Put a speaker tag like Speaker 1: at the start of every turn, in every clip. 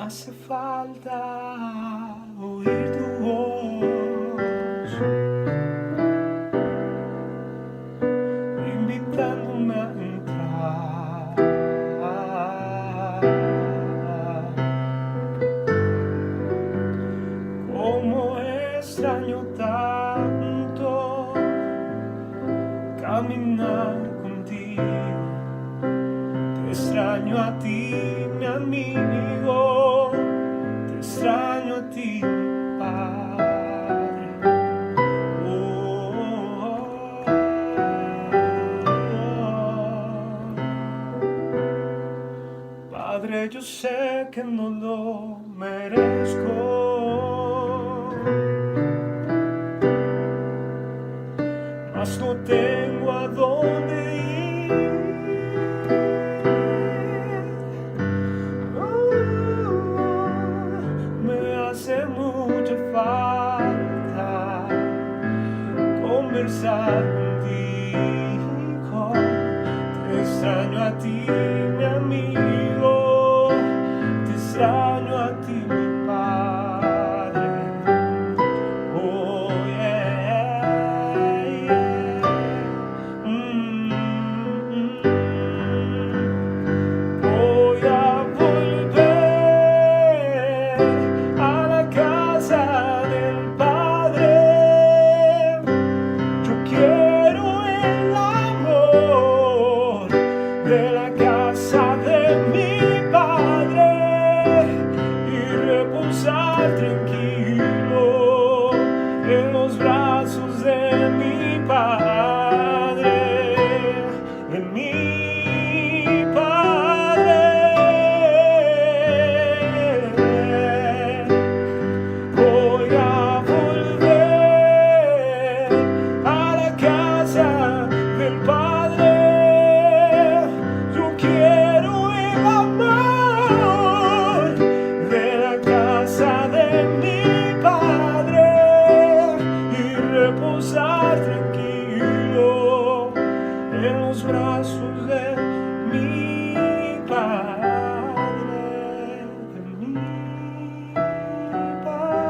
Speaker 1: hace falta oír tu voz, invitándome a entrar. Como extraño tanto caminar contigo. Te extraño a ti, mi amigo, te extraño a ti, mi Padre. Padre, yo sé que no lo merezco, mas no tengo a dónde ir. Me hace mucha falta conversar contigo. Te extraño a ti, mi amigo, te extraño a ti, mi Padre. Oh yeah, yeah. Voy a volver a la casa del Padre. Yo quiero el amor de la casa de mi Padre y reposar tranquilo en los brazos de mi Padre, de mi Padre. Voy a volver a la casa del Padre. Yo quiero el amor de la casa de mi Padre y reposar tranquilo en los brazos de mi Padre, de mi Padre.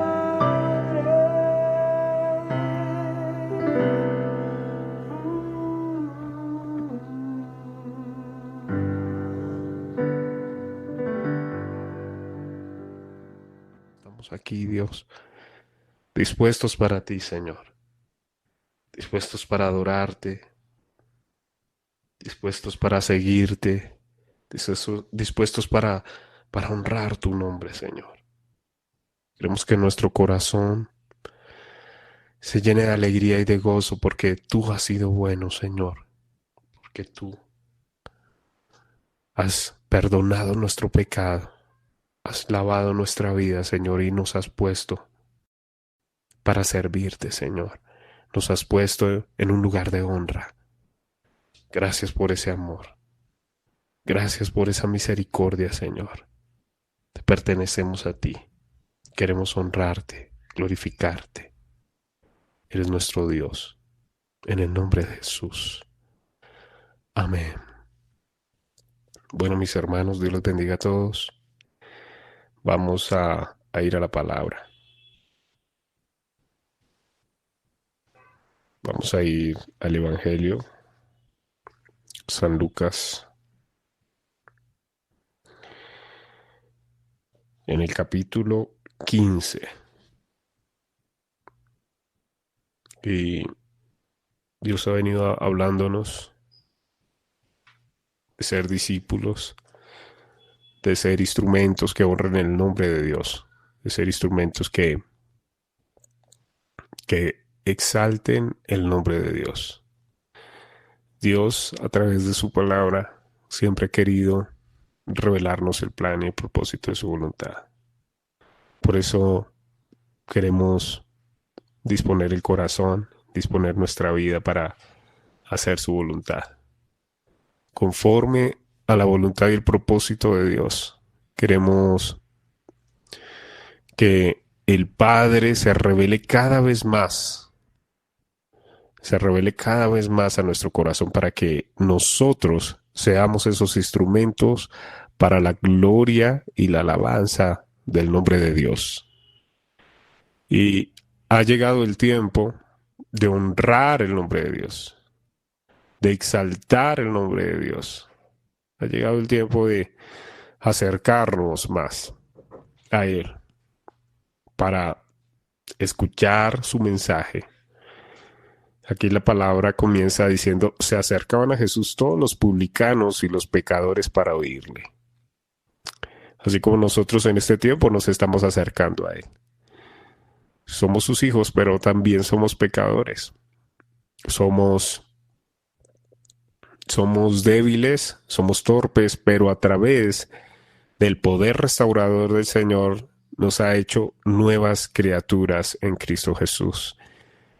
Speaker 2: Estamos aquí, Dios, dispuestos para ti, Señor, dispuestos para adorarte, dispuestos para seguirte, dispuestos para honrar tu nombre, Señor. Queremos que nuestro corazón se llene de alegría y de gozo porque tú has sido bueno, Señor, porque tú has perdonado nuestro pecado, has lavado nuestra vida, Señor, y nos has puesto para servirte, Señor. Nos has puesto en un lugar de honra. Gracias por ese amor. Gracias por esa misericordia, Señor. Te pertenecemos a ti. Queremos honrarte, glorificarte. Eres nuestro Dios. En el nombre de Jesús. Amén. Bueno, mis hermanos, Dios los bendiga a todos. Vamos a ir a la palabra. Vamos a ir al Evangelio, San Lucas, en el capítulo 15. Y Dios ha venido hablándonos de ser discípulos, de ser instrumentos que honren el nombre de Dios, de ser instrumentos que exalten el nombre de Dios. Dios, a través de su palabra, siempre ha querido revelarnos el plan y el propósito de su voluntad. Por eso queremos disponer el corazón, disponer nuestra vida para hacer su voluntad. Conforme a la voluntad y el propósito de Dios, queremos que el Padre se revele cada vez más a nuestro corazón para que nosotros seamos esos instrumentos para la gloria y la alabanza del nombre de Dios. Y ha llegado el tiempo de honrar el nombre de Dios, de exaltar el nombre de Dios. Ha llegado el tiempo de acercarnos más a Él para escuchar su mensaje. Aquí la palabra comienza diciendo, se acercaban a Jesús todos los publicanos y los pecadores para oírle. Así como nosotros en este tiempo nos estamos acercando a Él. Somos sus hijos, pero también somos pecadores. Somos débiles, somos torpes, pero a través del poder restaurador del Señor nos ha hecho nuevas criaturas en Cristo Jesús.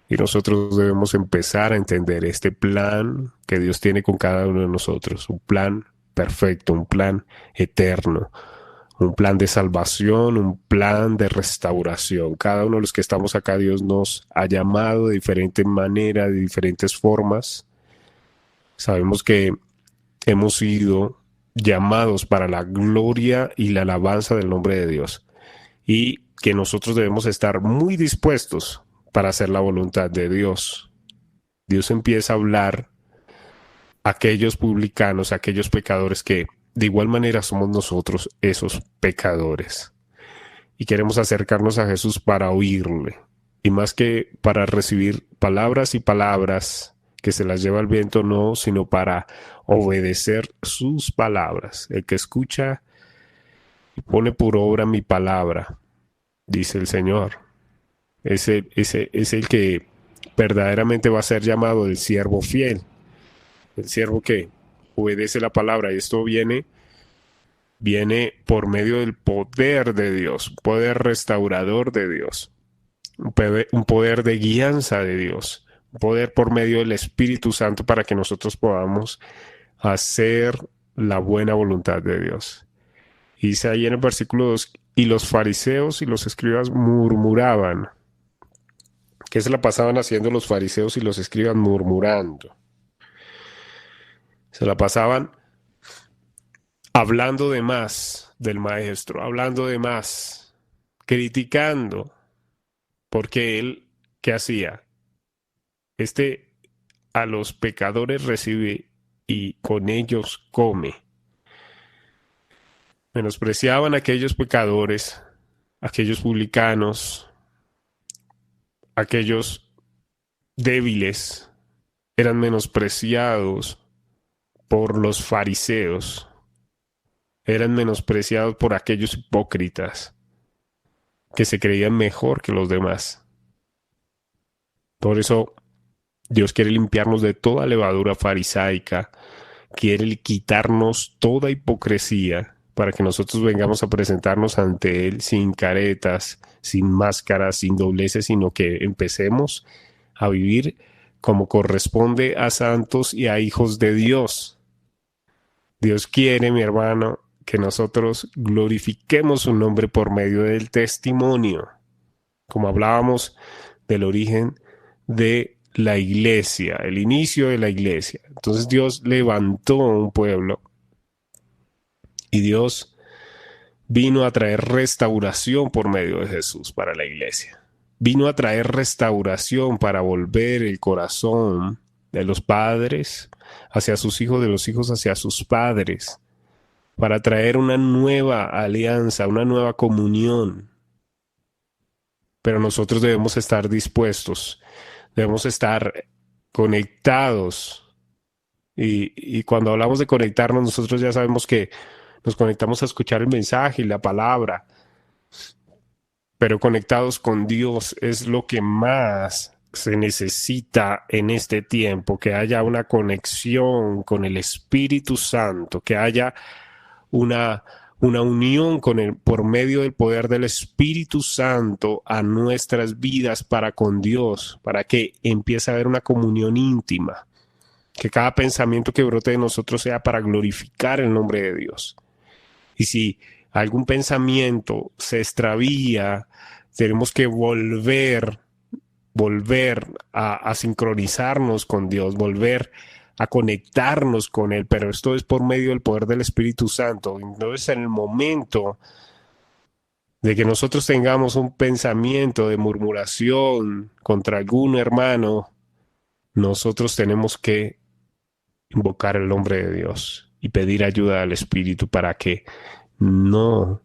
Speaker 2: Y nosotros debemos empezar a entender este plan que Dios tiene con cada uno de nosotros. Un plan perfecto, un plan eterno, un plan de salvación, un plan de restauración. Cada uno de los que estamos acá, Dios nos ha llamado de diferente manera, de diferentes formas. Sabemos que hemos sido llamados para la gloria y la alabanza del nombre de Dios. Y que nosotros debemos estar muy dispuestos para hacer la voluntad de Dios. Dios empieza a hablar a aquellos publicanos, a aquellos pecadores que de igual manera somos nosotros esos pecadores. Y queremos acercarnos a Jesús para oírle. Y más que para recibir palabras y palabras que se las lleva el viento, no, sino para obedecer sus palabras. El que escucha y pone por obra mi palabra, dice el Señor. Ese es el que verdaderamente va a ser llamado el siervo fiel, el siervo que obedece la palabra. Y esto viene por medio del poder de Dios, un poder restaurador de Dios, un poder de guianza de Dios, un poder por medio del Espíritu Santo para que nosotros podamos hacer la buena voluntad de Dios. Y dice ahí en el versículo 2, y los fariseos y los escribas murmuraban. ¿Qué se la pasaban haciendo los fariseos y los escribas? Murmurando. Se la pasaban hablando de más del maestro, hablando de más, criticando, porque él, ¿qué hacía? A los pecadores recibe y con ellos come. Menospreciaban a aquellos pecadores, aquellos publicanos, aquellos débiles, eran menospreciados por los fariseos, eran menospreciados por aquellos hipócritas que se creían mejor que los demás. Por eso Dios quiere limpiarnos de toda levadura farisaica, quiere quitarnos toda hipocresía para que nosotros vengamos a presentarnos ante Él sin caretas, sin máscaras, sin dobleces, sino que empecemos a vivir como corresponde a santos y a hijos de Dios. Dios quiere, mi hermano, que nosotros glorifiquemos su nombre por medio del testimonio. Como hablábamos del origen de la iglesia, el inicio de la iglesia. Entonces Dios levantó un pueblo y Dios vino a traer restauración por medio de Jesús para la iglesia. Vino a traer restauración para volver el corazón de los padres hacia sus hijos, de los hijos hacia sus padres, para traer una nueva alianza, una nueva comunión. Pero nosotros debemos estar dispuestos, debemos estar conectados. Y cuando hablamos de conectarnos, nosotros ya sabemos que nos conectamos a escuchar el mensaje y la palabra. Pero conectados con Dios es lo que más se necesita en este tiempo, que haya una conexión con el Espíritu Santo, que haya una unión con él por medio del poder del Espíritu Santo a nuestras vidas para con Dios, para que empiece a haber una comunión íntima, que cada pensamiento que brote de nosotros sea para glorificar el nombre de Dios. Y si algún pensamiento se extravía, tenemos que volver a sincronizarnos con Dios, volver a conectarnos con Él, pero esto es por medio del poder del Espíritu Santo. Entonces, en el momento de que nosotros tengamos un pensamiento de murmuración contra algún hermano, nosotros tenemos que invocar el nombre de Dios y pedir ayuda al Espíritu para que no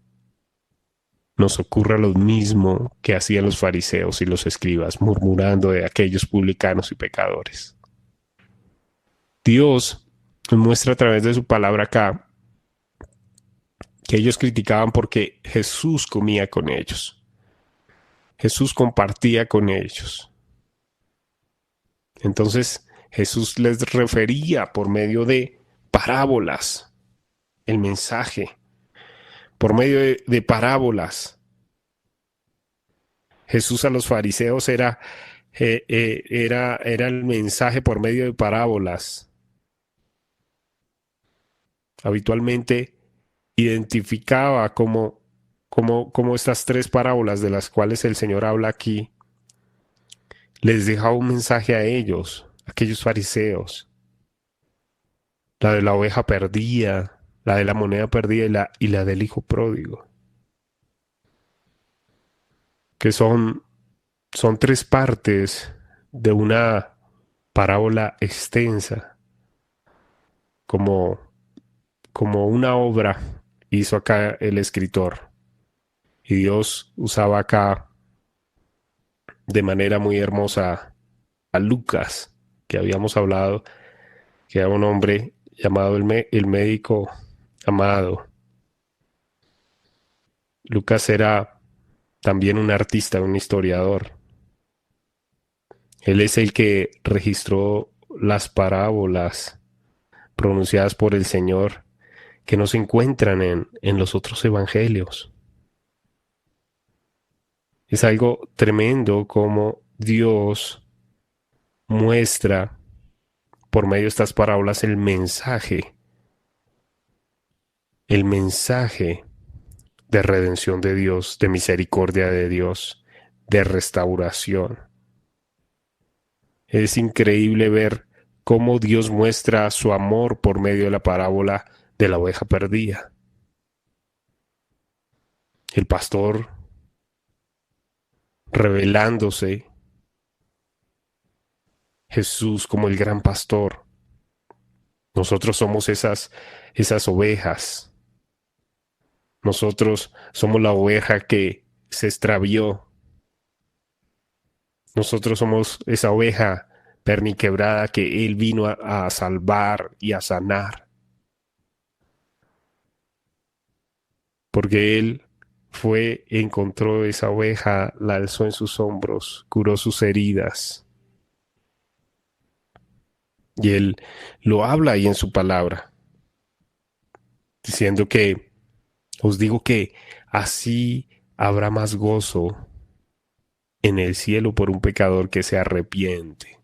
Speaker 2: nos ocurra lo mismo que hacían los fariseos y los escribas, murmurando de aquellos publicanos y pecadores. Dios nos muestra a través de su palabra acá que ellos criticaban porque Jesús comía con ellos. Jesús compartía con ellos. Entonces Jesús les refería por medio de parábolas el mensaje, por medio de parábolas. Jesús a los fariseos era el mensaje por medio de parábolas. Habitualmente identificaba como estas tres parábolas de las cuales el Señor habla aquí, les dejaba un mensaje a ellos, aquellos fariseos. La de la oveja perdida, la de la moneda perdida y la del hijo pródigo. Que son tres partes de una parábola extensa, como una obra hizo acá el escritor. Y Dios usaba acá de manera muy hermosa a Lucas, que habíamos hablado, que era un hombre llamado el médico amado. Lucas era también un artista, un historiador. Él es el que registró las parábolas pronunciadas por el Señor que no se encuentran en los otros evangelios. Es algo tremendo como Dios muestra por medio de estas parábolas el mensaje de redención de Dios, de misericordia de Dios, de restauración. Es increíble ver cómo Dios muestra su amor por medio de la parábola de la oveja perdida. El pastor revelándose, Jesús como el gran pastor. Nosotros somos esas ovejas. Nosotros somos la oveja que se extravió. Nosotros somos esa oveja perniquebrada que Él vino a salvar y a sanar. Porque Él encontró esa oveja, la alzó en sus hombros, curó sus heridas. Y Él lo habla ahí en su palabra, diciendo que os digo que así habrá más gozo en el cielo por un pecador que se arrepiente,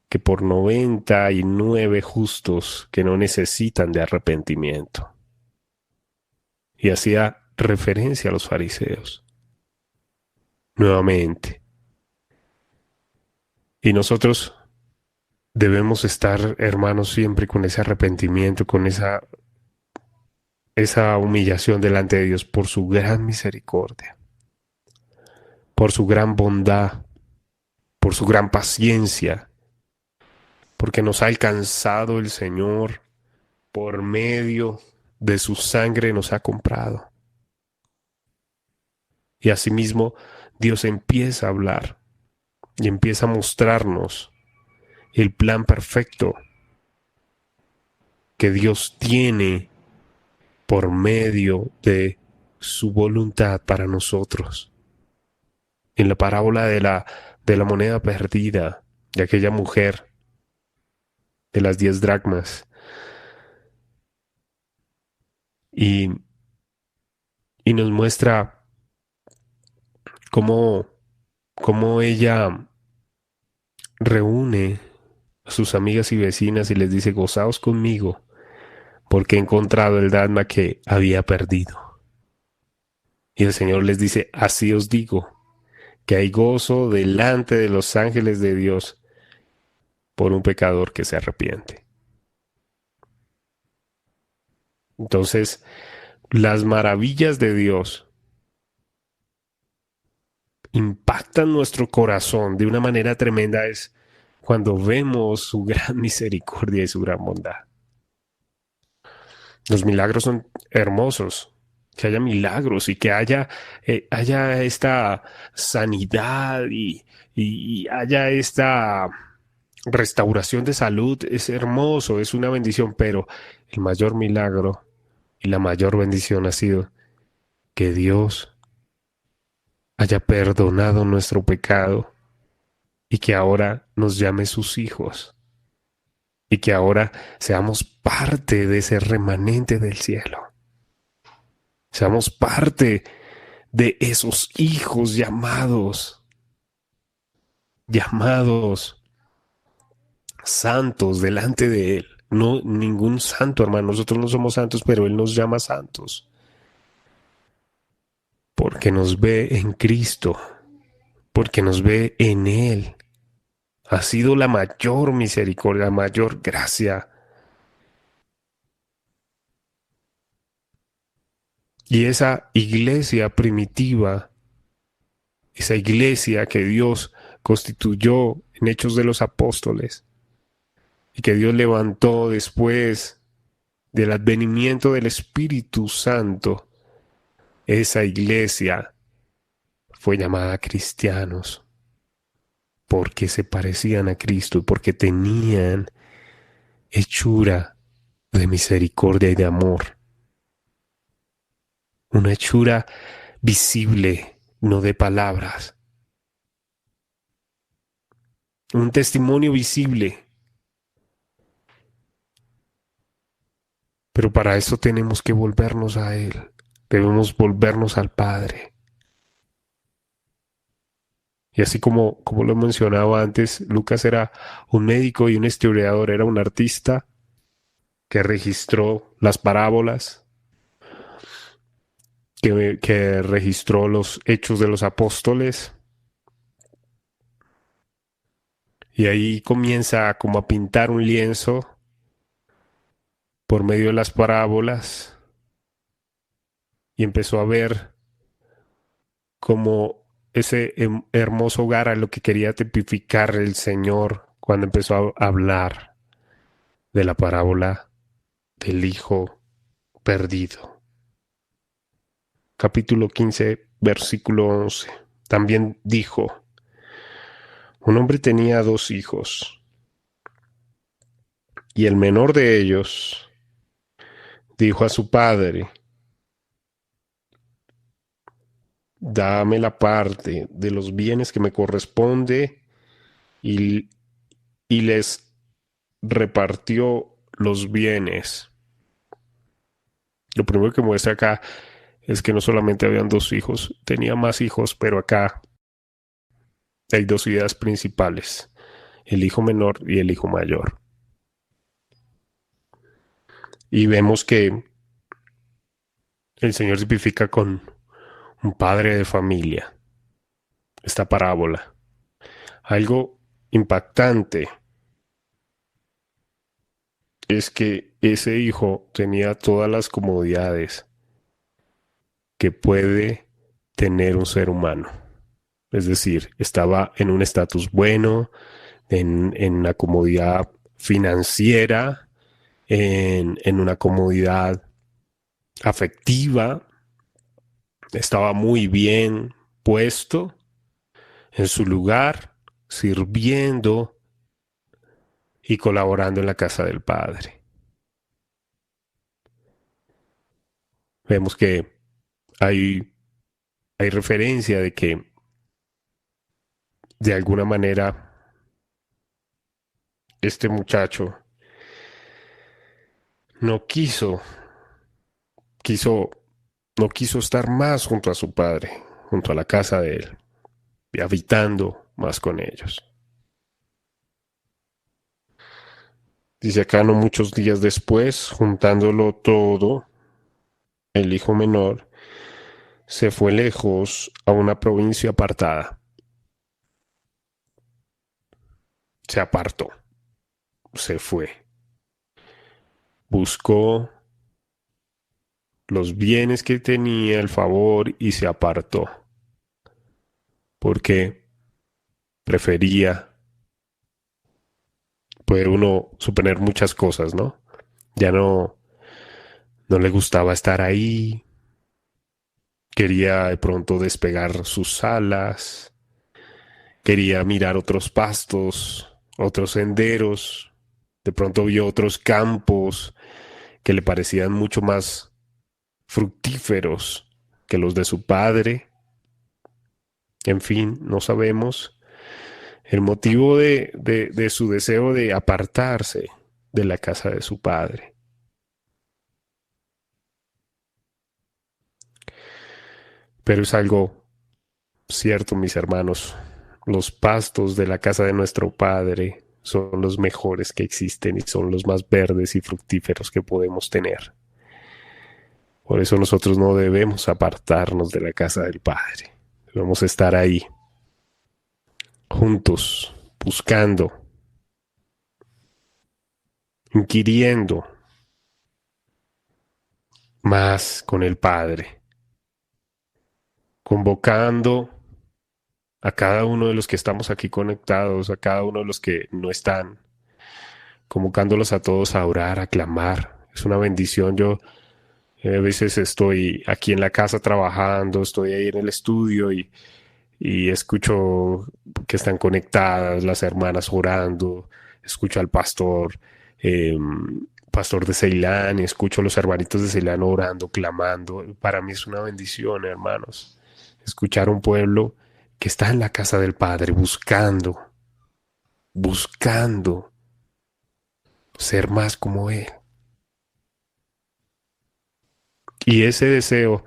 Speaker 2: que por 99 justos que no necesitan de arrepentimiento. Y hacía referencia a los fariseos. Nuevamente. Y nosotros debemos estar, hermanos, siempre con ese arrepentimiento, con esa humillación delante de Dios por su gran misericordia, por su gran bondad, por su gran paciencia, porque nos ha alcanzado el Señor por medio de su sangre, nos ha comprado. Y asimismo Dios empieza a hablar y empieza a mostrarnos el plan perfecto que Dios tiene por medio de su voluntad para nosotros. En la parábola de la moneda perdida, de aquella mujer, de las 10 dracmas, y nos muestra cómo ella reúne a sus amigas y vecinas y les dice: gozaos conmigo, porque he encontrado el dracma que había perdido. Y el Señor les dice: así os digo, que hay gozo delante de los ángeles de Dios por un pecador que se arrepiente. Entonces, las maravillas de Dios impactan nuestro corazón de una manera tremenda es cuando vemos su gran misericordia y su gran bondad. Los milagros son hermosos. Que haya milagros y que haya esta sanidad y haya esta restauración de salud es hermoso, es una bendición, pero el mayor milagro y la mayor bendición ha sido que Dios haya perdonado nuestro pecado y que ahora nos llame sus hijos y que ahora seamos parte de ese remanente del cielo. Seamos parte de esos hijos llamados santos delante de Él. No ningún santo, hermano. Nosotros no somos santos, pero Él nos llama santos. Porque nos ve en Cristo, porque nos ve en Él. Ha sido la mayor misericordia, la mayor gracia. Y esa iglesia primitiva, esa iglesia que Dios constituyó en Hechos de los Apóstoles y que Dios levantó después del advenimiento del Espíritu Santo, esa iglesia fue llamada cristianos porque se parecían a Cristo y porque tenían hechura de misericordia y de amor. Una hechura visible, no de palabras. Un testimonio visible. Pero para eso tenemos que volvernos a Él. Debemos volvernos al Padre. Y así como lo mencionaba antes, Lucas era un médico y un historiador, era un artista que registró las parábolas, que registró los hechos de los apóstoles. Y ahí comienza como a pintar un lienzo por medio de las parábolas y empezó a ver como ese hermoso hogar a lo que quería tipificar el Señor cuando empezó a hablar de la parábola del hijo perdido. Capítulo 15, versículo 11. También dijo, un hombre tenía 2 hijos, y el menor de ellos dijo a su padre, dame la parte de los bienes que me corresponde, y, y les repartió los bienes. Lo primero que muestra acá es que no solamente habían 2 hijos, tenía más hijos, pero acá hay 2 ideas principales, el hijo menor y el hijo mayor. Y vemos que el Señor tipifica con un padre de familia esta parábola. Algo impactante es que ese hijo tenía todas las comodidades que puede tener un ser humano. Es decir, estaba en un estatus bueno, en una comodidad financiera, en una comodidad afectiva, estaba muy bien puesto en su lugar, sirviendo y colaborando en la casa del Padre. Vemos que hay referencia de que de alguna manera este muchacho no quiso, no quiso estar más junto a su padre, junto a la casa de él, y habitando más con ellos. Dice acá, no muchos días después, juntándolo todo, el hijo menor se fue lejos a una provincia apartada. Se apartó, se fue. Buscó los bienes que tenía, el favor, y se apartó, porque prefería, puede uno suponer muchas cosas, ¿no? Ya no le gustaba estar ahí, quería de pronto despegar sus alas, quería mirar otros pastos, otros senderos, de pronto vio otros campos que le parecían mucho más fructíferos que los de su padre. En fin, no sabemos el motivo de su deseo de apartarse de la casa de su padre. Pero es algo cierto, mis hermanos. Los pastos de la casa de nuestro padre son los mejores que existen y son los más verdes y fructíferos que podemos tener. Por eso nosotros no debemos apartarnos de la casa del Padre. Debemos estar ahí, juntos, buscando, inquiriendo más con el Padre, convocando a cada uno de los que estamos aquí conectados, a cada uno de los que no están, convocándolos a todos a orar, a clamar. Es una bendición. Yo a veces estoy aquí en la casa trabajando, estoy ahí en el estudio y escucho que están conectadas las hermanas orando, escucho al pastor, eh, pastor de Ceilán, y escucho a los hermanitos de Ceilán orando, clamando. Para mí es una bendición, hermanos, escuchar un pueblo que está en la casa del Padre buscando ser más como Él. Y ese deseo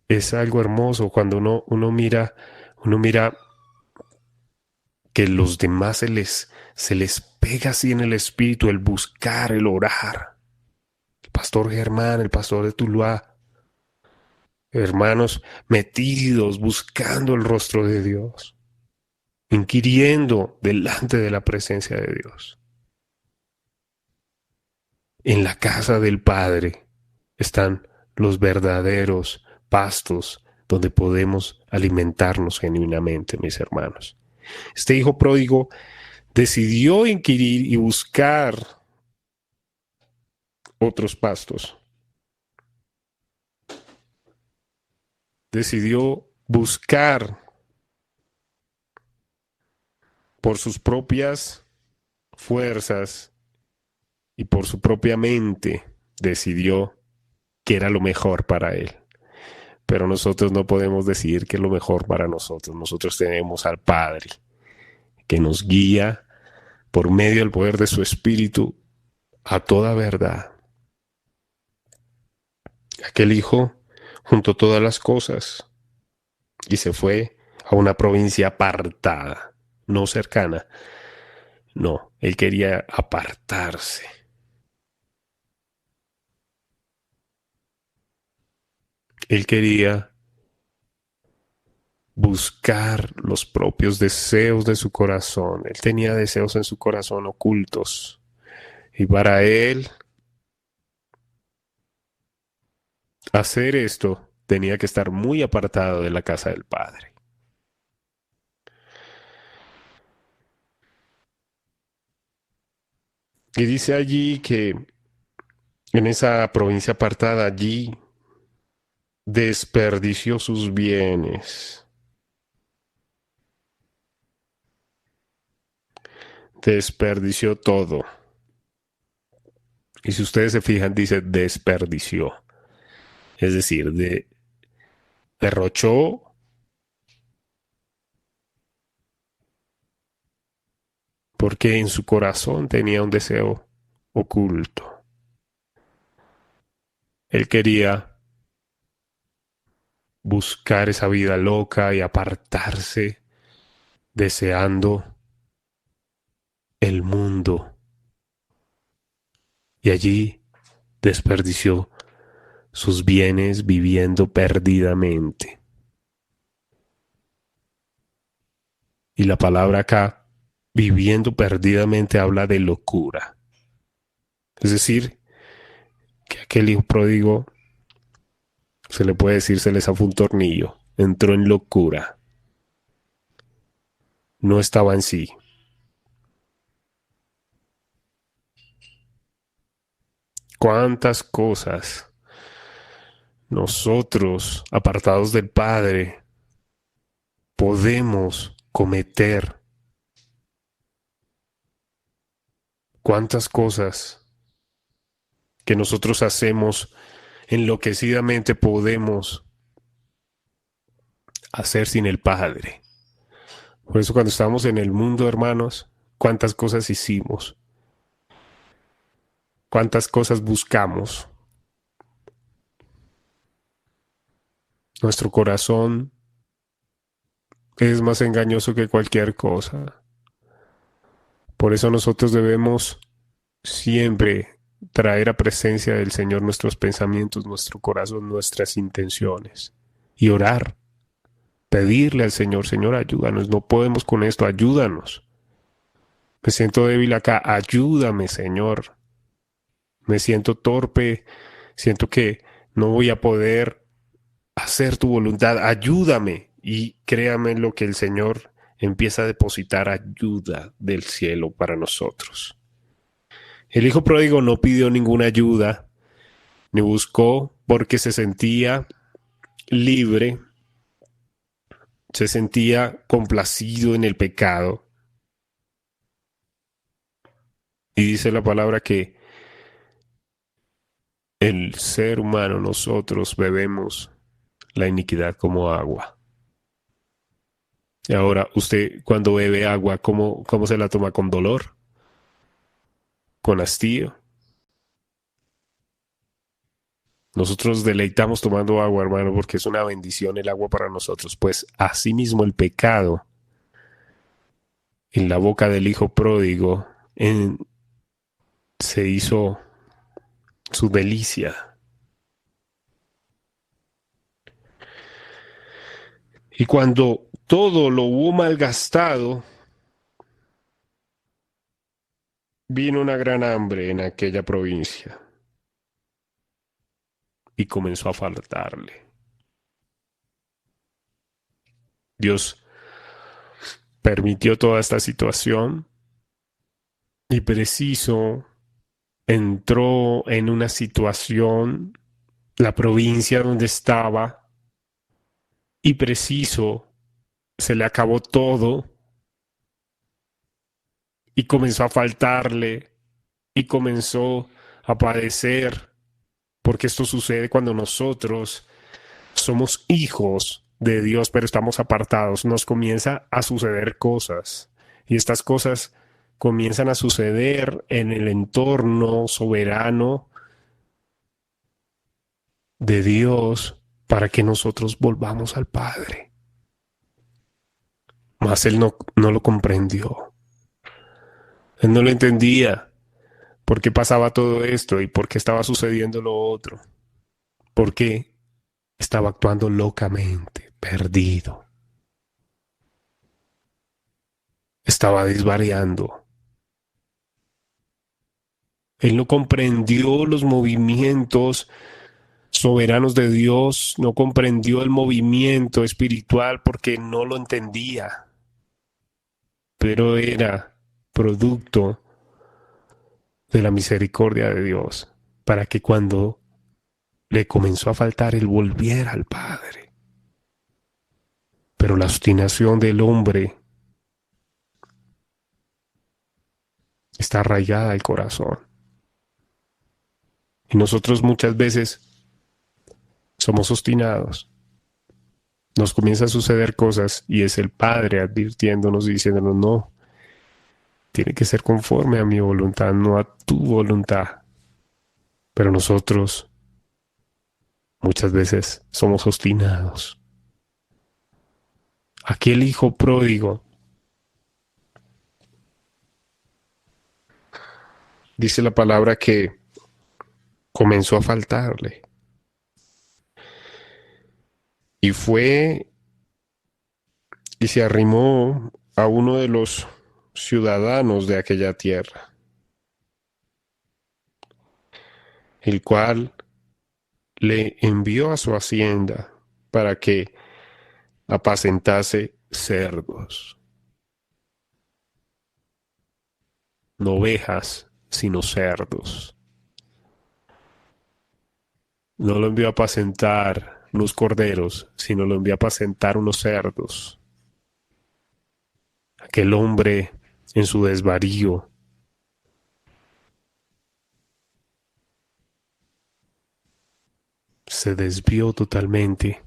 Speaker 2: es algo hermoso cuando uno mira que los demás se les pega así en el espíritu el buscar, el orar. El pastor Germán, el pastor de Tuluá, hermanos metidos, buscando el rostro de Dios, inquiriendo delante de la presencia de Dios. En la casa del Padre están los verdaderos pastos donde podemos alimentarnos genuinamente, mis hermanos. Este hijo pródigo decidió inquirir y buscar otros pastos. Decidió buscar por sus propias fuerzas y por su propia mente, decidió que era lo mejor para él. Pero nosotros no podemos decidir qué es lo mejor para nosotros. Nosotros tenemos al Padre que nos guía por medio del poder de su Espíritu a toda verdad. Aquel hijo juntó todas las cosas y se fue a una provincia apartada, no cercana. No, él quería apartarse. Él quería buscar los propios deseos de su corazón. Él tenía deseos en su corazón ocultos. Y para él hacer esto tenía que estar muy apartado de la casa del Padre. Y dice allí que en esa provincia apartada allí desperdició sus bienes, desperdició todo. Y si ustedes se fijan, dice desperdició. Es decir, derrochó porque en su corazón tenía un deseo oculto. Él quería buscar esa vida loca y apartarse, deseando el mundo. Y allí desperdició sus bienes viviendo perdidamente. Y la palabra acá, viviendo perdidamente, habla de locura. Es decir, aquel hijo pródigo, se le puede decir, se le zafó un tornillo, entró en locura, no estaba en sí. ¿Cuántas cosas nosotros, apartados del Padre, podemos cometer? ¿Cuántas cosas que nosotros hacemos enloquecidamente podemos hacer sin el Padre? Por eso cuando estábamos en el mundo, hermanos, cuántas cosas hicimos, cuántas cosas buscamos. Nuestro corazón es más engañoso que cualquier cosa. Por eso nosotros debemos siempre traer a presencia del Señor nuestros pensamientos, nuestro corazón, nuestras intenciones y orar, pedirle al Señor, Señor, ayúdanos, no podemos con esto, ayúdanos. Me siento débil acá, ayúdame, Señor. Me siento torpe, siento que no voy a poder hacer tu voluntad, ayúdame. Y créame lo que el Señor empieza a depositar ayuda del cielo para nosotros. El hijo pródigo no pidió ninguna ayuda, ni buscó porque se sentía libre, se sentía complacido en el pecado. Y dice la palabra que el ser humano, nosotros bebemos la iniquidad como agua. Y ahora, usted cuando bebe agua, ¿cómo se la toma? ¿Con dolor? ¿Con hastío? Nosotros deleitamos tomando agua, hermano, porque es una bendición el agua para nosotros. Pues asimismo el pecado en la boca del hijo pródigo se hizo su delicia. Y cuando todo lo hubo malgastado, vino una gran hambre en aquella provincia y comenzó a faltarle. Dios permitió toda esta situación y preciso entró en una situación, la provincia donde estaba, y preciso se le acabó todo y comenzó a faltarle y comenzó a padecer, porque esto sucede cuando nosotros somos hijos de Dios, pero estamos apartados. Nos comienza a suceder cosas y estas cosas comienzan a suceder en el entorno soberano de Dios para que nosotros volvamos al Padre. Mas él no lo comprendió. Él no lo entendía. ¿Por qué pasaba todo esto y por qué estaba sucediendo lo otro? Porque estaba actuando locamente, perdido. Estaba desvariando. Él no comprendió los movimientos soberanos de Dios, no comprendió el movimiento espiritual porque no lo entendía, pero era producto de la misericordia de Dios para que cuando le comenzó a faltar él volviera al Padre. Pero la obstinación del hombre está arraigada al corazón. Y nosotros muchas veces somos obstinados. Nos comienza a suceder cosas y es el Padre advirtiéndonos y diciéndonos, no, tiene que ser conforme a mi voluntad, no a tu voluntad. Pero nosotros muchas veces somos obstinados. Aquel hijo pródigo, dice la palabra que comenzó a faltarle. Y fue y se arrimó a uno de los ciudadanos de aquella tierra. el cual le envió a su hacienda para que apacentase cerdos, no ovejas, sino cerdos. No lo envió a apacentar unos corderos, sino lo envió a apacentar unos cerdos. Aquel hombre en su desvarío se desvió totalmente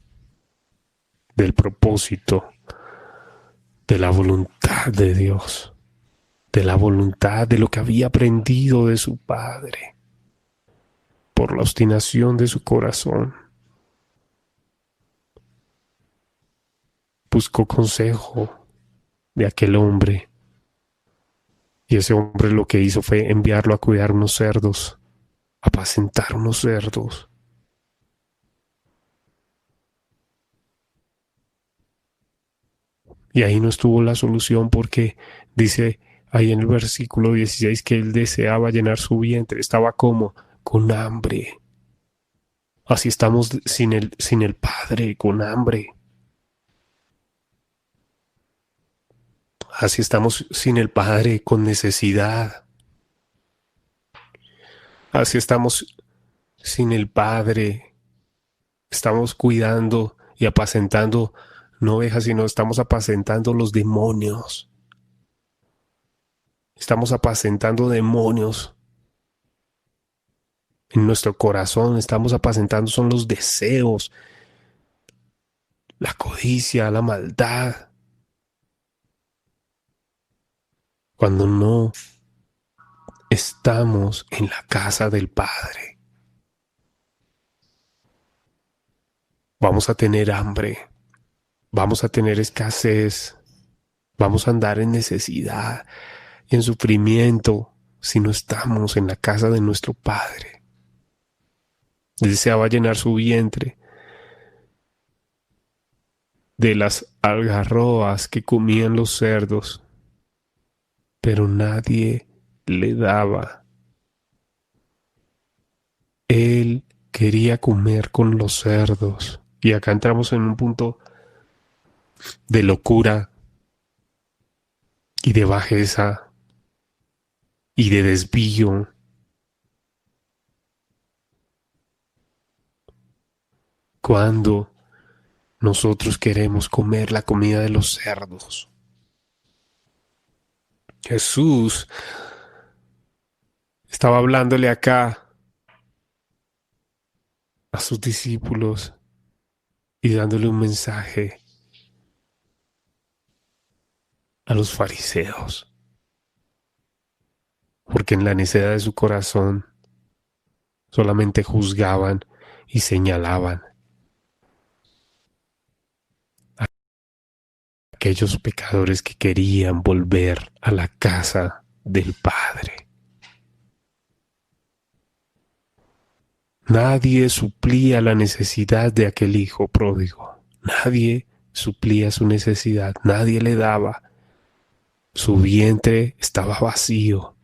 Speaker 2: del propósito, de la voluntad de Dios, de la voluntad de lo que había aprendido de su padre, por la obstinación de su corazón. Buscó consejo de aquel hombre y ese hombre lo que hizo fue enviarlo a cuidar unos cerdos, a apacentar unos cerdos. Y ahí no estuvo la solución porque dice ahí en el versículo 16 que él deseaba llenar su vientre, estaba como con hambre. Así estamos sin el Padre, con hambre. Así estamos sin el Padre, con necesidad. Así estamos sin el Padre. Estamos cuidando y apacentando no ovejas, sino estamos apacentando los demonios. Estamos apacentando demonios en nuestro corazón. Estamos apacentando son los deseos, la codicia, la maldad. Cuando no estamos en la casa del Padre, vamos a tener hambre, vamos a tener escasez, vamos a andar en necesidad y en sufrimiento si no estamos en la casa de nuestro Padre. Deseaba llenar su vientre de las algarrobas que comían los cerdos, pero nadie le daba. Él quería comer con los cerdos. Y acá entramos en un punto de locura y de bajeza y de desvío. Cuando nosotros queremos comer la comida de los cerdos. Jesús estaba hablándole acá a sus discípulos y dándole un mensaje a los fariseos, porque en la necedad de su corazón solamente juzgaban y señalaban a aquellos pecadores que querían volver a la casa del Padre. Nadie suplía la necesidad de aquel hijo pródigo. Nadie suplía su necesidad. Nadie le daba. Su vientre estaba vacío.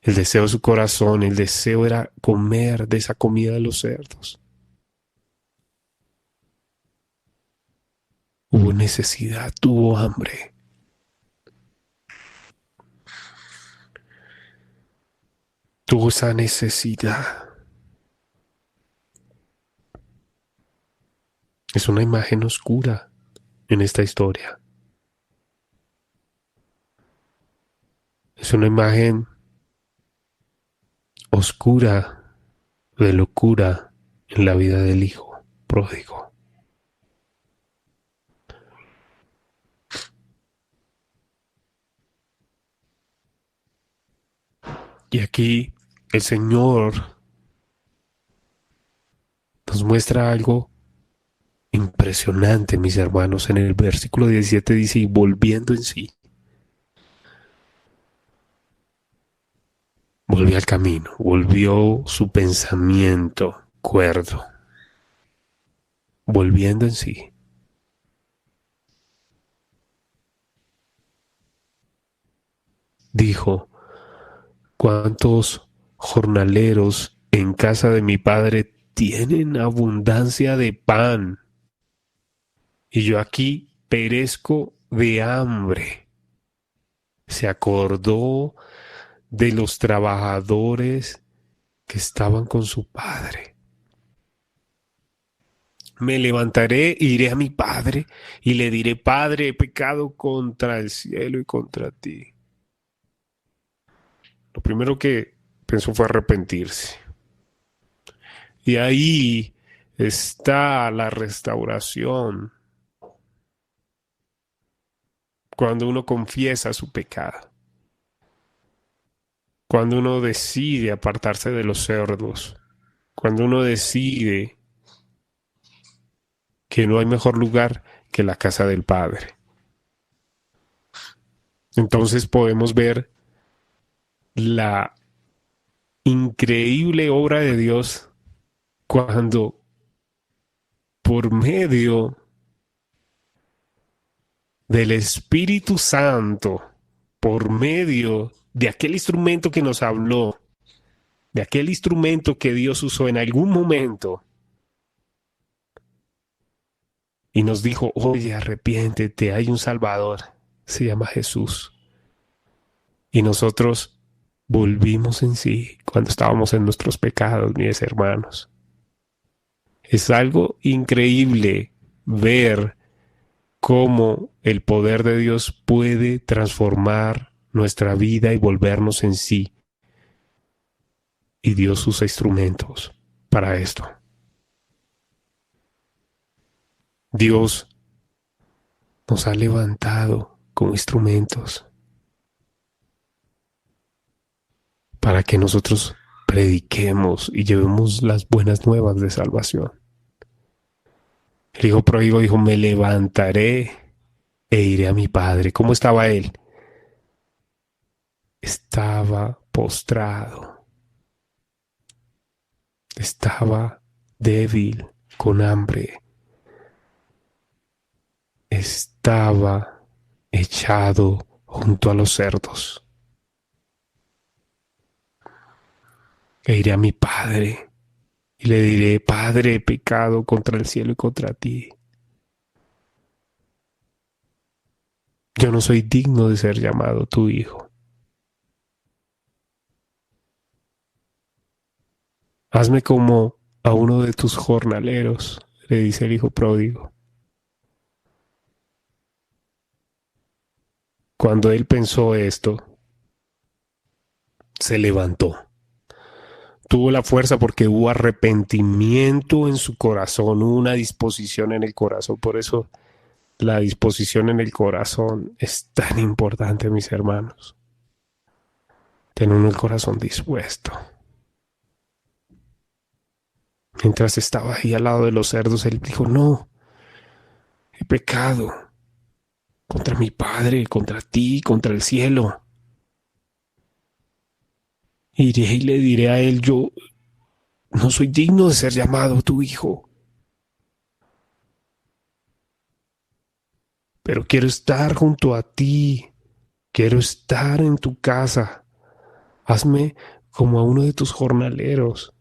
Speaker 2: El deseo de su corazón, el deseo era comer de esa comida de los cerdos. Hubo necesidad, tuvo hambre. Tuvo esa necesidad. Es una imagen oscura en esta historia. Es una imagen oscura de locura en la vida del hijo pródigo. Y aquí el Señor nos muestra algo impresionante, mis hermanos. En el versículo 17 dice, y volviendo en sí, volvió al camino, volvió su pensamiento cuerdo, volviendo en sí. Dijo, ¿cuántos jornaleros en casa de mi padre tienen abundancia de pan, y yo aquí perezco de hambre. Se acordó de los trabajadores que estaban con su padre. Me levantaré, iré a mi padre y le diré: Padre, he pecado contra el cielo y contra ti. Lo primero que pensó fue arrepentirse. Y ahí está la restauración, cuando uno confiesa su pecado, cuando uno decide apartarse de los cerdos, cuando uno decide que no hay mejor lugar que la casa del Padre. Entonces podemos ver la increíble obra de Dios cuando por medio del Espíritu Santo, por medio de aquel instrumento que nos habló, de aquel instrumento que Dios usó en algún momento y nos dijo: oye, arrepiéntete, hay un Salvador, se llama Jesús. Y nosotros volvimos en sí cuando estábamos en nuestros pecados, mis hermanos. Es algo increíble ver cómo el poder de Dios puede transformar nuestra vida y volvernos en sí. Y Dios usa instrumentos para esto. Dios nos ha levantado como instrumentos para que nosotros prediquemos y llevemos las buenas nuevas de salvación. El hijo pródigo dijo: me levantaré e iré a mi padre. ¿Cómo estaba él? Estaba postrado, estaba débil, con hambre, estaba echado junto a los cerdos. E iré a mi padre y le diré: Padre, he pecado contra el cielo y contra ti. Yo no soy digno de ser llamado tu hijo. Hazme como a uno de tus jornaleros, le dice el hijo pródigo. Cuando él pensó esto, se levantó. Tuvo la fuerza porque hubo arrepentimiento en su corazón, hubo una disposición en el corazón. Por eso la disposición en el corazón es tan importante, mis hermanos. Tener el corazón dispuesto. Mientras estaba ahí al lado de los cerdos, él dijo: no, he pecado contra mi padre, contra ti, contra el cielo. Iré y le diré a él: yo no soy digno de ser llamado tu hijo, pero quiero estar junto a ti, quiero estar en tu casa. Hazme como a uno de tus jornaleros.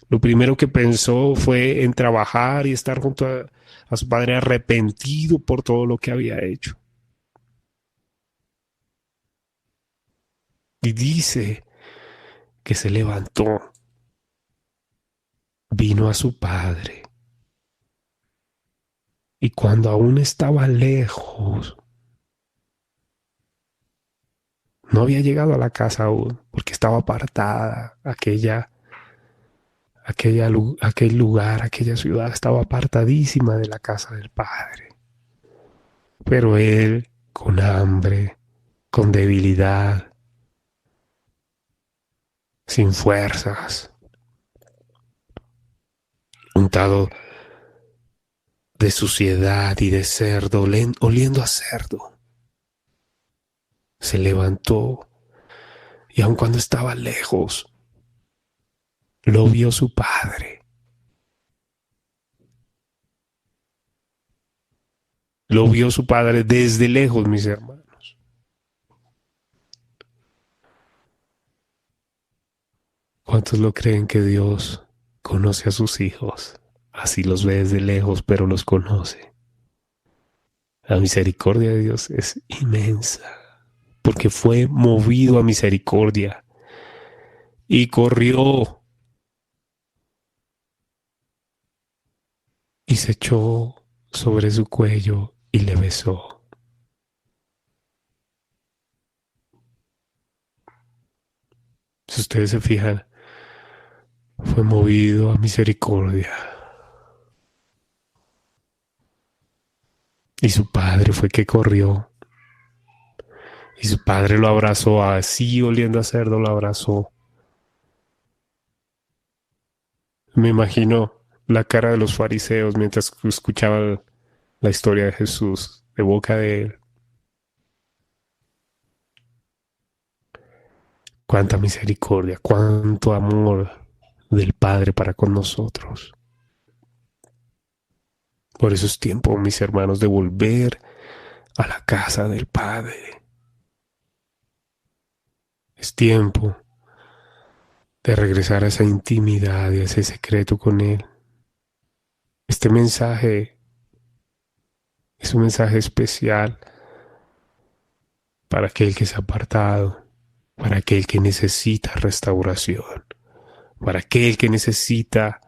Speaker 2: Lo primero que pensó fue en trabajar y estar junto a su padre, arrepentido por todo lo que había hecho. Y dice que se levantó, vino a su padre, y cuando aún estaba lejos, no había llegado a la casa aún, porque estaba apartada, aquel lugar, aquella ciudad estaba apartadísima de la casa del padre. Pero él, con hambre, con debilidad, sin fuerzas, untado de suciedad y de cerdo, oliendo a cerdo, se levantó, y aun cuando estaba lejos, lo vio su padre. Lo vio su padre desde lejos, mis hermanos. ¿Cuántos lo creen que Dios conoce a sus hijos? Así los ve desde lejos, pero los conoce. La misericordia de Dios es inmensa, porque fue movido a misericordia y corrió y se echó sobre su cuello y le besó. Si ustedes se fijan, fue movido a misericordia. Y su padre fue que corrió. Y su padre lo abrazó, así oliendo a cerdo lo abrazó. Me imagino la cara de los fariseos mientras escuchaban la historia de Jesús de boca de él. Cuánta misericordia, cuánto amor del Padre para con nosotros. Por eso es tiempo, mis hermanos, de volver a la casa del Padre. Es tiempo de regresar a esa intimidad y a ese secreto con Él. Este mensaje es un mensaje especial para aquel que se ha apartado, para aquel que necesita restauración, para aquel que necesita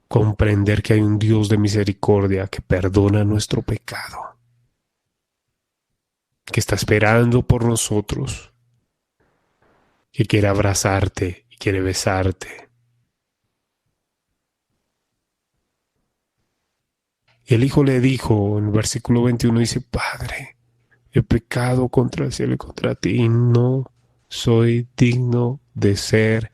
Speaker 2: comprender que hay un Dios de misericordia que perdona nuestro pecado, que está esperando por nosotros, que quiere abrazarte y quiere besarte. Y el hijo le dijo, en el versículo 21 dice, Padre, he pecado contra el cielo y contra ti, y no soy digno de ser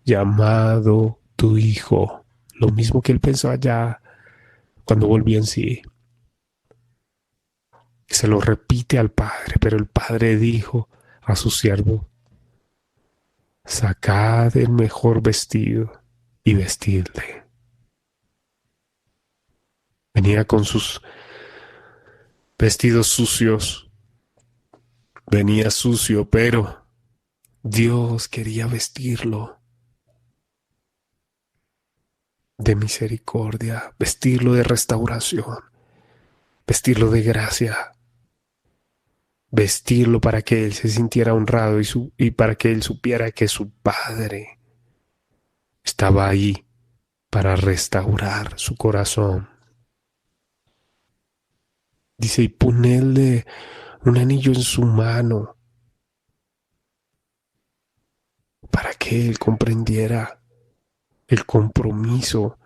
Speaker 2: llamado tu hijo. Lo mismo que él pensó allá cuando volvió en sí. Se lo repite al padre, pero el padre dijo a su siervo, sacad el mejor vestido y vestidle. Venía con sus vestidos sucios, venía sucio, pero Dios quería vestirlo de misericordia, vestirlo de restauración, vestirlo de gracia, vestirlo para que él se sintiera honrado y para que él supiera que su padre estaba ahí para restaurar su corazón. Dice, y ponerle un anillo en su mano para que él comprendiera el compromiso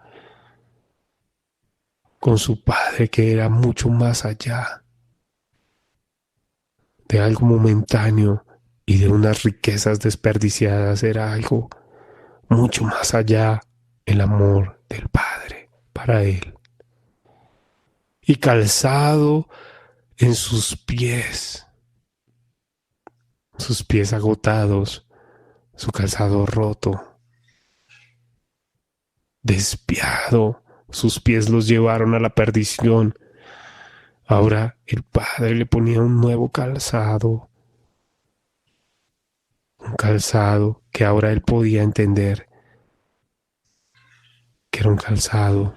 Speaker 2: con su padre, que era mucho más allá de algo momentáneo y de unas riquezas desperdiciadas, era algo mucho más allá, el amor del Padre para él. Y calzado en sus pies agotados, su calzado roto, despiado, sus pies los llevaron a la perdición. Ahora el Padre le ponía un nuevo calzado, un calzado que ahora él podía entender que era un calzado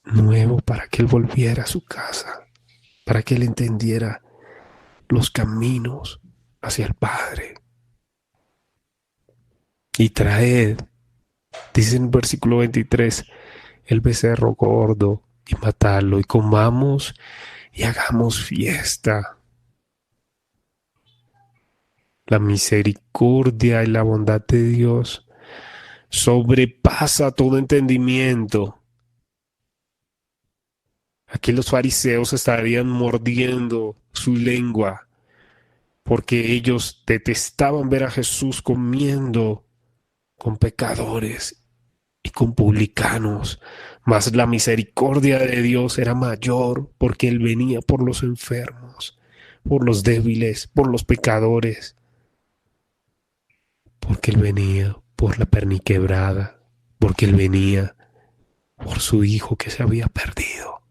Speaker 2: nuevo para que él volviera a su casa, para que él entendiera los caminos hacia el Padre. Y traed, dice en el versículo 23, el becerro gordo y matadlo y comamos y hagamos fiesta. La misericordia y la bondad de Dios sobrepasa todo entendimiento. Aquí los fariseos estarían mordiendo su lengua porque ellos detestaban ver a Jesús comiendo con pecadores y con publicanos, mas la misericordia de Dios era mayor porque Él venía por los enfermos, por los débiles, por los pecadores, porque Él venía por la perniquebrada, porque Él venía por su hijo que se había perdido.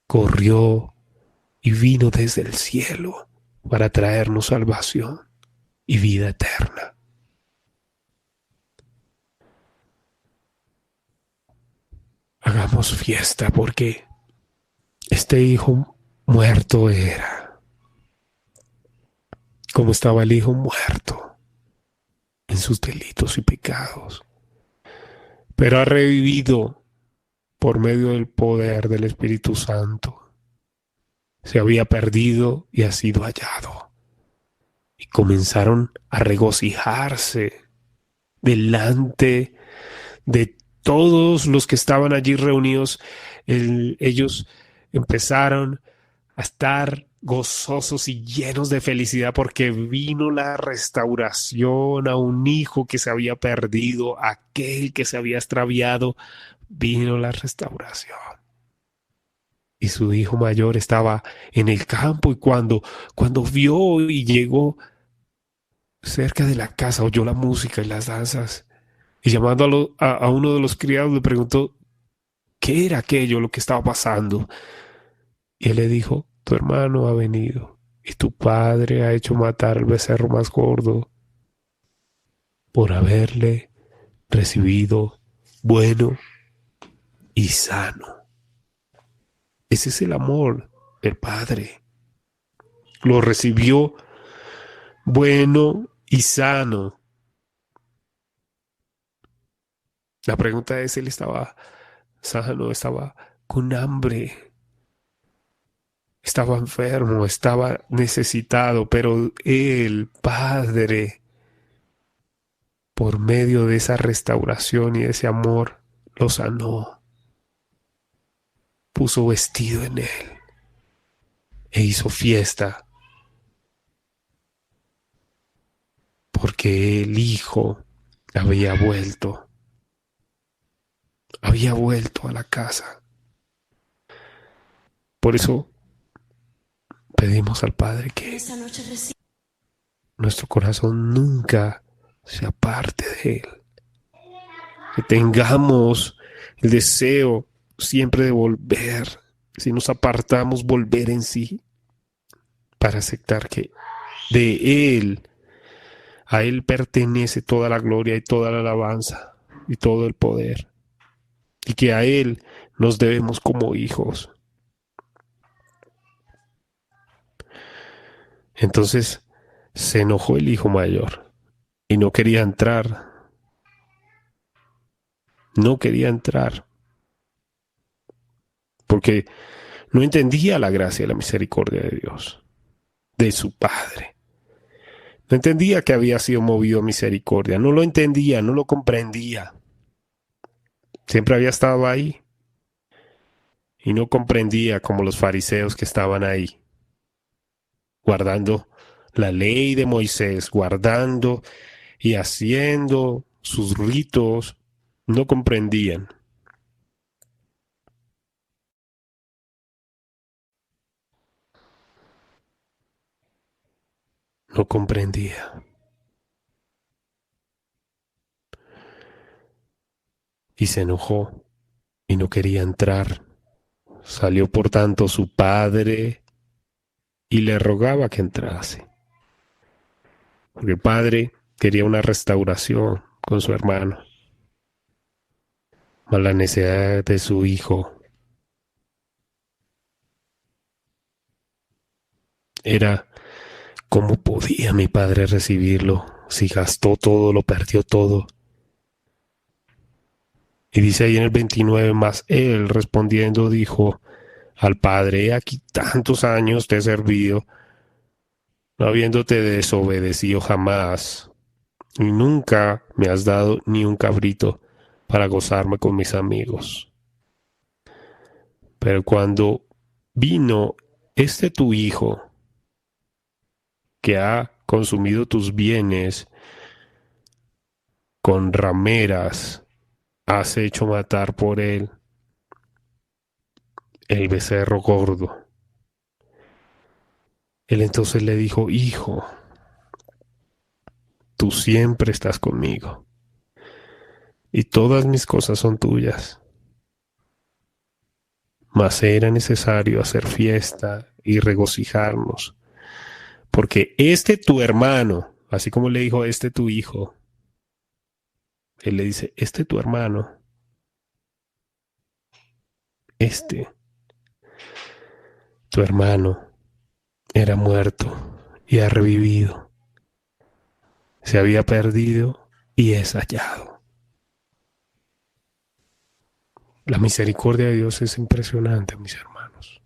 Speaker 2: Corrió y vino desde el cielo para traernos salvación. y vida eterna. Hagamos fiesta porque este hijo muerto era, como estaba el hijo muerto en sus delitos y pecados, pero ha revivido por medio del poder del Espíritu Santo. Se había perdido y ha sido hallado. Y comenzaron a regocijarse delante de todos los que estaban allí reunidos. Ellos empezaron a estar gozosos y llenos de felicidad porque vino la restauración a un hijo que se había perdido, aquel que se había extraviado, vino la restauración. Y su hijo mayor estaba en el campo y cuando vio y llegó cerca de la casa, oyó la música y las danzas y llamando a uno de los criados le preguntó qué era aquello, lo que estaba pasando. Y él le dijo, tu hermano ha venido y tu padre ha hecho matar al becerro más gordo por haberle recibido bueno y sano. Ese es el amor del Padre. Lo recibió bueno y sano. La pregunta es, él estaba sano, estaba con hambre, estaba enfermo, estaba necesitado, pero el Padre, por medio de esa restauración y de ese amor, lo sanó, puso vestido en él e hizo fiesta, porque el Hijo había vuelto a la casa. Por eso pedimos al Padre que nuestro corazón nunca se aparte de Él, que tengamos el deseo siempre de volver, si nos apartamos, volver en sí, para aceptar que de Él, a Él pertenece toda la gloria y toda la alabanza y todo el poder, y que a Él nos debemos como hijos. Entonces se enojó el hijo mayor y no quería entrar, porque no entendía la gracia y la misericordia de Dios, de su Padre. No entendía que había sido movido a misericordia, no lo entendía, no lo comprendía. Siempre había estado ahí y no comprendía como los fariseos que estaban ahí, guardando la ley de Moisés, guardando y haciendo sus ritos, no comprendían. No comprendía. Y se enojó y no quería entrar. Salió por tanto su padre y le rogaba que entrase. Porque el padre quería una restauración con su hermano. Mas la necesidad de su hijo era cómo podía mi padre recibirlo si gastó todo, lo perdió todo. Y dice ahí en el 29, más él respondiendo dijo al padre, he aquí tantos años te he servido, no habiéndote desobedecido jamás, y nunca me has dado ni un cabrito para gozarme con mis amigos. Pero cuando vino este tu hijo, que ha consumido tus bienes con rameras, has hecho matar por él el becerro gordo. Él entonces le dijo, hijo, tú siempre estás conmigo y todas mis cosas son tuyas. Mas era necesario hacer fiesta y regocijarnos, porque este tu hermano Así como le dijo, este tu hijo, Él le dice, este tu hermano, este tu hermano era muerto y ha revivido, se había perdido y es hallado. La misericordia de Dios es impresionante, mis hermanos.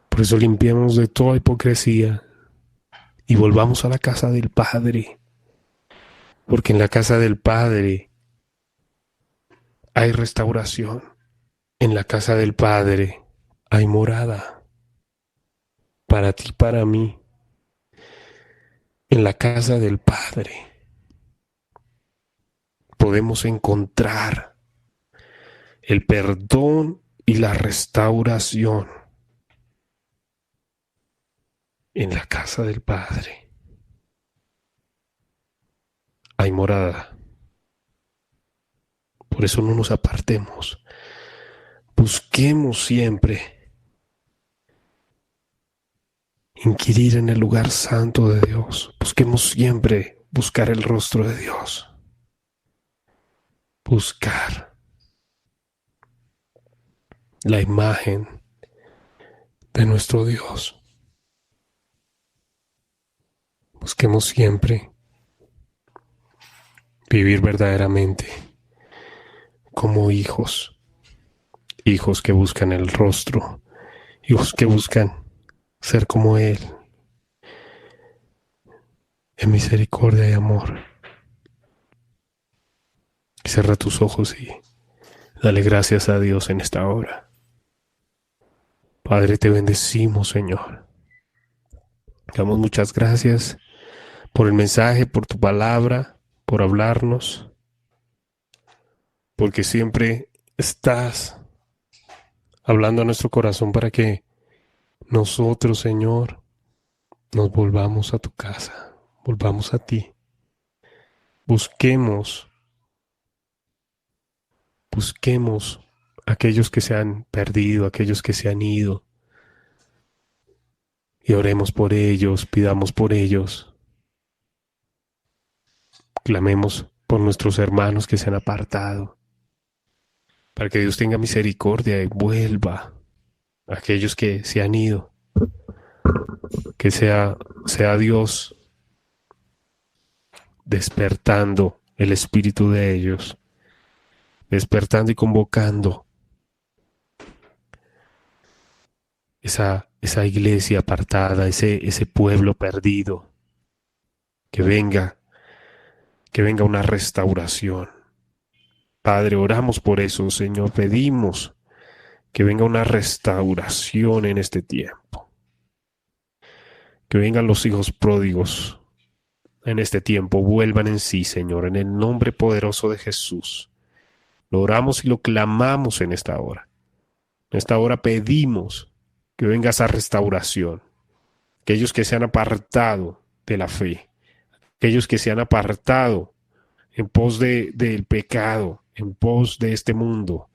Speaker 2: Por eso limpiemos de toda hipocresía y volvamos a la casa del Padre, porque en la casa del Padre hay restauración, en la casa del Padre hay morada para ti, para mí, en la casa del Padre podemos encontrar el perdón y la restauración. En la casa del Padre hay morada. Por eso no nos apartemos. Busquemos siempre inquirir en el lugar santo de Dios. Busquemos siempre buscar el rostro de Dios. Buscar la imagen de nuestro Dios. Busquemos siempre vivir verdaderamente como hijos. Hijos que buscan el rostro. Hijos que buscan ser como Él. En misericordia y amor. Cierra tus ojos y dale gracias a Dios en esta hora. Padre, te bendecimos, Señor. Damos muchas gracias por el mensaje, por tu palabra, por hablarnos, porque siempre estás hablando a nuestro corazón para que nosotros, Señor, nos volvamos a tu casa, volvamos a ti. Busquemos aquellos que se han perdido, aquellos que se han ido, y oremos por ellos, pidamos por ellos, clamemos por nuestros hermanos que se han apartado, para que Dios tenga misericordia y vuelva a aquellos que se han ido, que sea Dios despertando el espíritu de ellos, despertando y convocando esa iglesia apartada, ese pueblo perdido, que venga una restauración. Padre, oramos por eso, Señor, pedimos que venga una restauración en este tiempo, que vengan los hijos pródigos en este tiempo, vuelvan en sí, Señor, en el nombre poderoso de Jesús. Lo oramos y lo clamamos en esta hora. En esta hora pedimos que venga esa restauración. Aquellos que se han apartado de la fe, aquellos que se han apartado en pos del pecado, en pos de este mundo,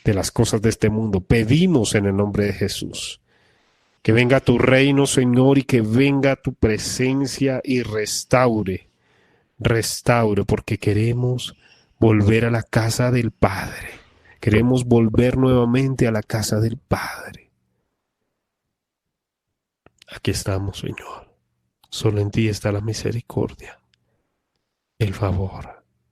Speaker 2: de las cosas de este mundo, pedimos en el nombre de Jesús que venga tu reino, Señor, y que venga tu presencia y restaure, porque queremos volver a la casa del Padre. Queremos volver nuevamente a la casa del Padre. Aquí estamos, Señor. Solo en ti está la misericordia, el favor.